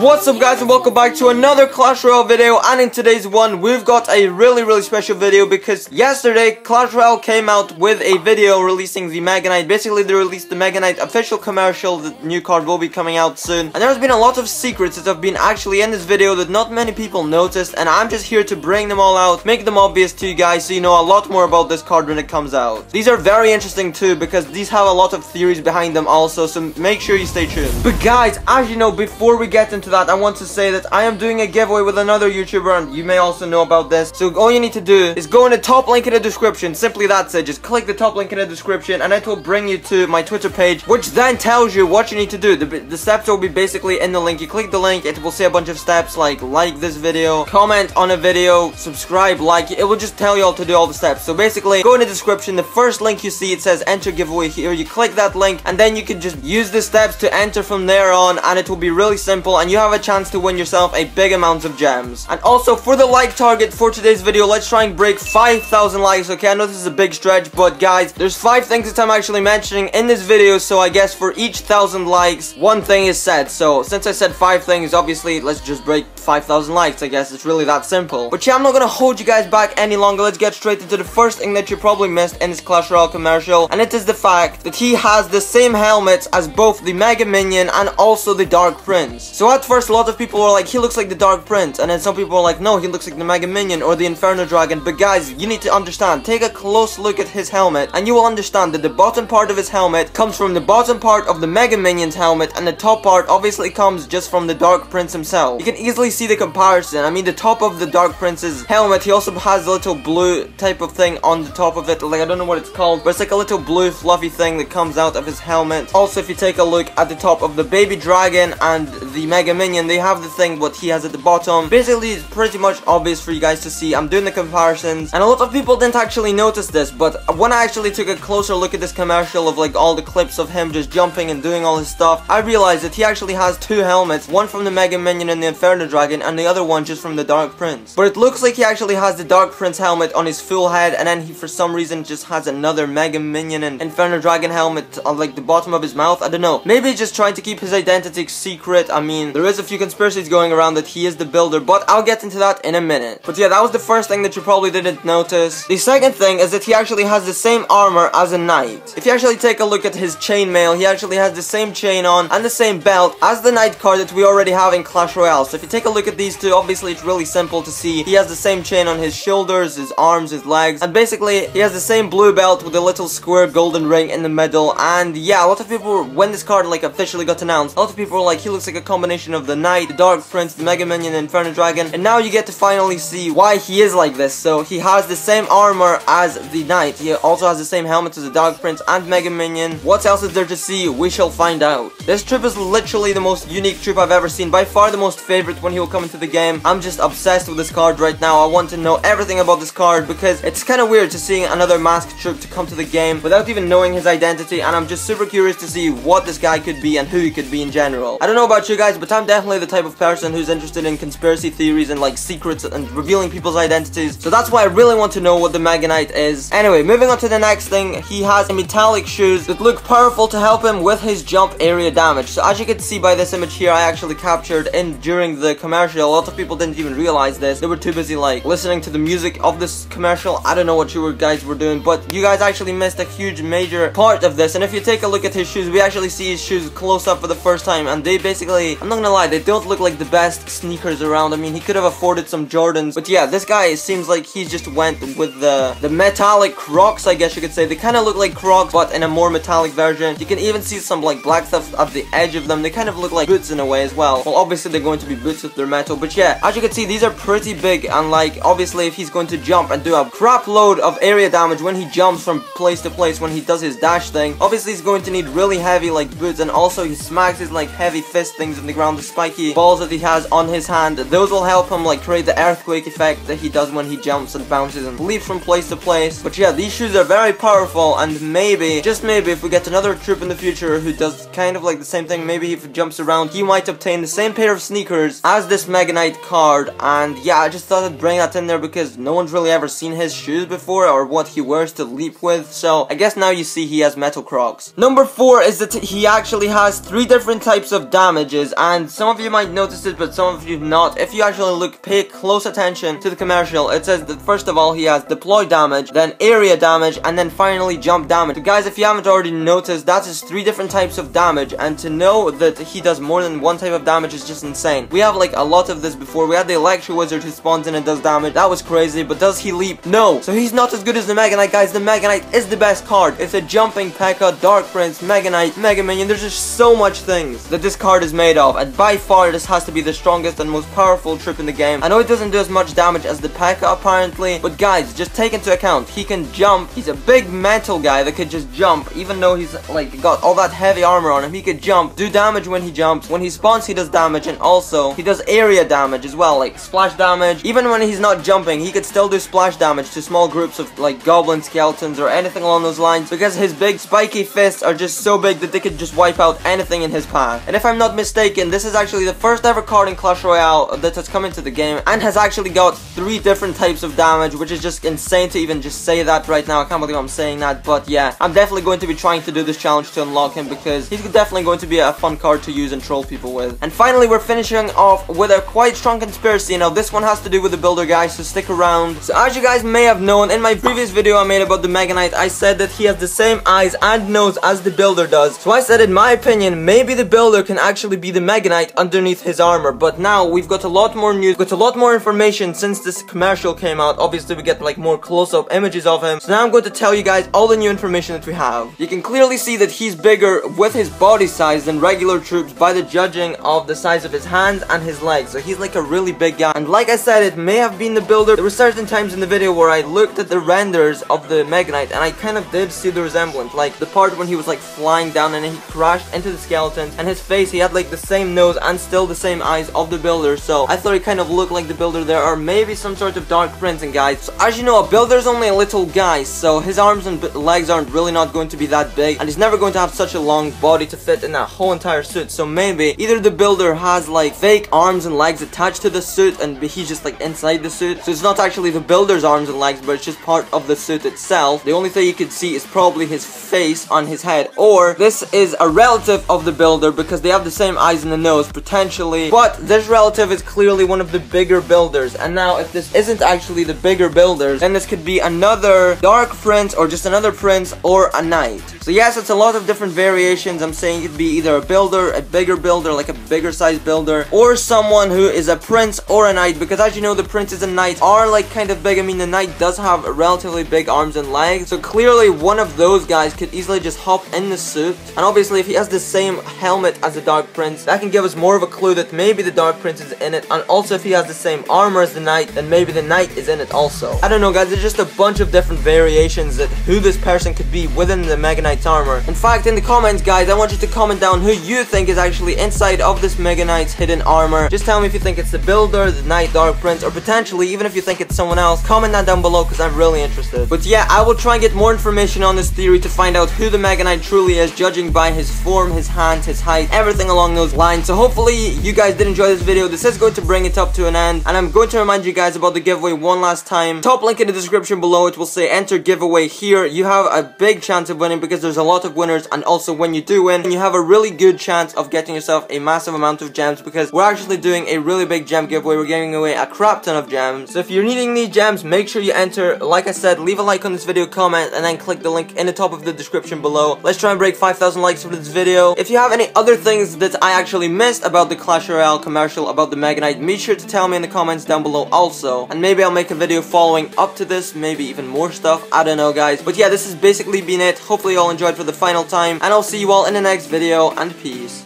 What's up guys, and welcome back to another Clash Royale video. And in today's one, we've got a really special video because yesterday Clash Royale came out with a video releasing the Mega Knight. Basically they released the Mega Knight official commercial. The new card will be coming out soon, and there's been a lot of secrets that have been actually in this video that not many people noticed, and I'm just here to bring them all out, make them obvious to you guys so you know a lot more about this card when it comes out. These are very interesting too because these have a lot of theories behind them also, so make sure you stay tuned. But guys, as you know, before we get into that, I want to say that I am doing a giveaway with another YouTuber, and you may also know about this. So all you need to do is go in the top link in the description. Simply that's it. Just click the top link in the description and it will bring you to my Twitter page, which then tells you what you need to do. The steps will be basically in the link. You click the link, it will say a bunch of steps like this video, comment on a video, subscribe, like. It will just tell you all to do all the steps. So basically, go in the description. The first link you see, it says enter giveaway here. You click that link and then you can just use the steps to enter from there on, and it will be really simple and you have a chance to win yourself a big amount of gems. And also for the like target for today's video, let's try and break 5,000 likes. Okay, I know this is a big stretch, but guys, there's 5 things that I'm actually mentioning in this video, so I guess for each 1,000 likes, one thing is said. So since I said 5 things, obviously let's just break 5,000 likes. I guess it's really that simple. But yeah, I'm not gonna hold you guys back any longer. Let's get straight into the first thing that you probably missed in this Clash Royale commercial, and it is the fact that he has the same helmet as both the Mega Minion and also the Dark Prince. So at first a lot of people were like, he looks like the Dark Prince, and then some people were like, no, he looks like the Mega Minion or the Inferno Dragon. But guys, you need to understand, take a close look at his helmet and you will understand that the bottom part of his helmet comes from the bottom part of the Mega Minion's helmet, and the top part obviously comes just from the Dark Prince himself. You can easily see the comparison. I mean, the top of the Dark Prince's helmet, he also has a little blue type of thing on the top of it, like I don't know what it's called, but it's like a little blue fluffy thing that comes out of his helmet. Also, if you take a look at the top of the Baby Dragon and the Mega Minion, they have the thing what he has at the bottom. Basically, it's pretty much obvious for you guys to see. I'm doing the comparisons, and a lot of people didn't actually notice this, but when I actually took a closer look at this commercial of like all the clips of him just jumping and doing all his stuff, I realized that he actually has 2 helmets, one from the Mega Minion and the Inferno Dragon, and the other one just from the Dark Prince. But it looks like he actually has the Dark Prince helmet on his full head, and then he for some reason just has another Mega Minion and Inferno Dragon helmet on like the bottom of his mouth. I don't know, maybe he's just trying to keep his identity secret. I mean, there is a few conspiracies going around that he is the builder, but I'll get into that in a minute. But yeah, that was the first thing that you probably didn't notice. The second thing is that he actually has the same armor as a knight. If you actually take a look at his chainmail, he actually has the same chain on and the same belt as the knight card that we already have in Clash Royale. So if you take a look at these two, obviously it's really simple to see. He has the same chain on his shoulders, his arms, his legs, and basically he has the same blue belt with a little square golden ring in the middle. And yeah, a lot of people, when this card like officially got announced, a lot of people were like, he looks like a combination of the knight, the Dark Prince, the Mega Minion, and Inferno Dragon. And now you get to finally see why he is like this. So he has the same armor as the knight. He also has the same helmet as the Dark Prince and Mega Minion. What else is there to see? We shall find out. This troop is literally the most unique troop I've ever seen. By far the most favorite when he will come into the game. I'm just obsessed with this card right now. I want to know everything about this card because it's kind of weird to seeing another masked troop to come to the game without even knowing his identity, and I'm just super curious to see what this guy could be and who he could be in general. I don't know about you guys, but I'm definitely the type of person who's interested in conspiracy theories and like secrets and revealing people's identities, so that's why I really want to know what the Mega Knight is. Anyway, moving on to the next thing, he has metallic shoes that look powerful to help him with his jump area damage. So as you can see by this image here, I actually captured in during the commercial. A lot of people didn't even realize this. They were too busy like listening to the music of this commercial. I don't know what you guys were doing, but you guys actually missed a huge major part of this. And if you take a look at his shoes, we actually see his shoes close up for the first time, and they basically, I'm not gonna lie, they don't look like the best sneakers around. I mean, he could have afforded some Jordans, but yeah, this guy seems like he just went with the metallic Crocs, I guess you could say. They kind of look like Crocs, but in a more metallic version. You can even see some like black stuff at the edge of them. They kind of look like boots in a way as well. Well, obviously they're going to be boots if they're metal, but yeah, as you can see, these are pretty big, and like obviously if he's going to jump and do a crap load of area damage when he jumps from place to place when he does his dash thing, obviously he's going to need really heavy like boots, and also he smacks his like heavy fist things in the ground, the spiky balls that he has on his hand. Those will help him like create the earthquake effect that he does when he jumps and bounces and leaps from place to place. But yeah, these shoes are very powerful, and maybe, just maybe, if we get another troop in the future who does kind of like the same thing, maybe if he jumps around, he might obtain the same pair of sneakers as this Mega Knight card. And yeah, I just thought I'd bring that in there because no one's really ever seen his shoes before or what he wears to leap with, so I guess now you see he has metal Crocs. Number 4 is that he actually has 3 different types of damages, and some of you might notice it, but some of you not. If you actually pay close attention to the commercial, it says that first of all he has deploy damage, then area damage, and then finally jump damage. So guys, if you haven't already noticed, that is 3 different types of damage, and to know that he does more than one type of damage is just insane. We have like a lot of this before. We had the Electro Wizard who spawns in and does damage. That was crazy, but does he leap? No. So he's not as good as the Mega Knight, guys. The Mega Knight is the best card. It's a jumping P.E.K.K.A, Dark Prince, Mega Knight, Mega Minion. There's just so much things that this card is made of, and by far this has to be the strongest and most powerful trip in the game. I know it doesn't do as much damage as the P.E.K.K.A apparently, but guys, just take into account he can jump. He's a big mental guy that could just jump, even though he's like got all that heavy armor on him. He could jump, do damage when he jumps. When he spawns, he does damage, and also he does area damage as well, like splash damage. Even when he's not jumping, he could still do splash damage to small groups of like goblin skeletons or anything along those lines, because his big spiky fists are just so big that they could just wipe out anything in his path. And if I'm not mistaken, this is actually the first ever card in Clash Royale that has come into the game and has actually got 3 different types of damage, which is just insane to even just say that right now. I can't believe I'm saying that, but yeah, I'm definitely going to be trying to do this challenge to unlock him, because he's definitely going to be a fun card to use and troll people with. And finally, we're finishing off with a quite strong conspiracy. Now this one has to do with the builder, guys, so stick around. So as you guys may have known, in my previous video I made about the Mega Knight, I said that he has the same eyes and nose as the builder does. So I said, in my opinion, maybe the builder can actually be the Mega Knight underneath his armor. But now we've got a lot more news, got a lot more information since this commercial came out. Obviously we get like more close-up images of him. So now I'm going to tell you guys all the new information that we have. You can clearly see that he's bigger with his body size than regular troops by the judging of the size of his hands and his legs. So he's like a really big guy. And like I said, it may have been the builder. There were certain times in the video where I looked at the renders of the Mega Knight and I kind of did see the resemblance. Like the part when he was like flying down and then he crashed into the skeletons, and his face, he had like the same nose and still the same eyes of the builder. So I thought he kind of looked like the builder there, or maybe some sort of Dark Prince. And guys, so as you know, a builder's only a little guy, so his arms and legs aren't really not going to be that big, and he's never going to have such a long body to fit in that whole entire suit. So maybe either the builder has like fake arms and legs attached to the suit and he's just like inside the suit, so it's not actually the builder's arms and legs, but it's just part of the suit itself. The only thing you could see is probably his face on his head, or this is a relative of the builder because they have the same eyes and the nose potentially, but this relative is clearly one of the bigger builders. And now if this isn't actually the bigger builders, then this could be another Dark Prince or just another prince or a knight. So yes, it's a lot of different variations. I'm saying it could be either a builder, a bigger builder, like a bigger size builder, or someone who is a prince or a knight, because as you know, the princes and knights are like kind of big. I mean, the knight does have relatively big arms and legs, so clearly one of those guys could easily just hop in the suit. And obviously if he has the same helmet as the Dark Prince, that can give us more of a clue that maybe the Dark Prince is in it. And also if he has the same armor as the knight, then maybe the knight is in it also. I don't know, guys, there's just a bunch of different variations that who this person could be within the Mega Knight's armor. In fact, in the comments, guys, I want you to comment down who you think is actually inside of this Mega Knight's hidden armor. Just tell me if you think it's the builder, the knight, Dark Prince, or potentially even if you think it's someone else. Comment that down below because I'm really interested. But yeah, I will try and get more information on this theory to find out who the Mega Knight truly is, judging by his form, his hands, his height, everything along those lines. So hopefully you guys did enjoy this video. This is going to bring it up to an end, and I'm going to remind you guys about the giveaway one last time. Top link in the description below, it will say enter giveaway here. You have a big chance of winning because there's a lot of winners, and also when you do win, you have a really good chance of getting yourself a massive amount of gems, because we're actually doing a really big gem giveaway. We're giving away a crap ton of gems. So if you're needing these gems, make sure you enter. Like I said, leave a like on this video, comment, and then click the link in the top of the description below. Let's try and break 5,000 likes for this video. If you have any other things that I actually missed about the Clash Royale commercial, about the Mega Knight, make sure to tell me in the comments down below also, and maybe I'll make a video following up to this, maybe even more stuff. I don't know, guys, but yeah, this has basically been it. Hopefully you all enjoyed for the final time, and I'll see you all in the next video, and peace.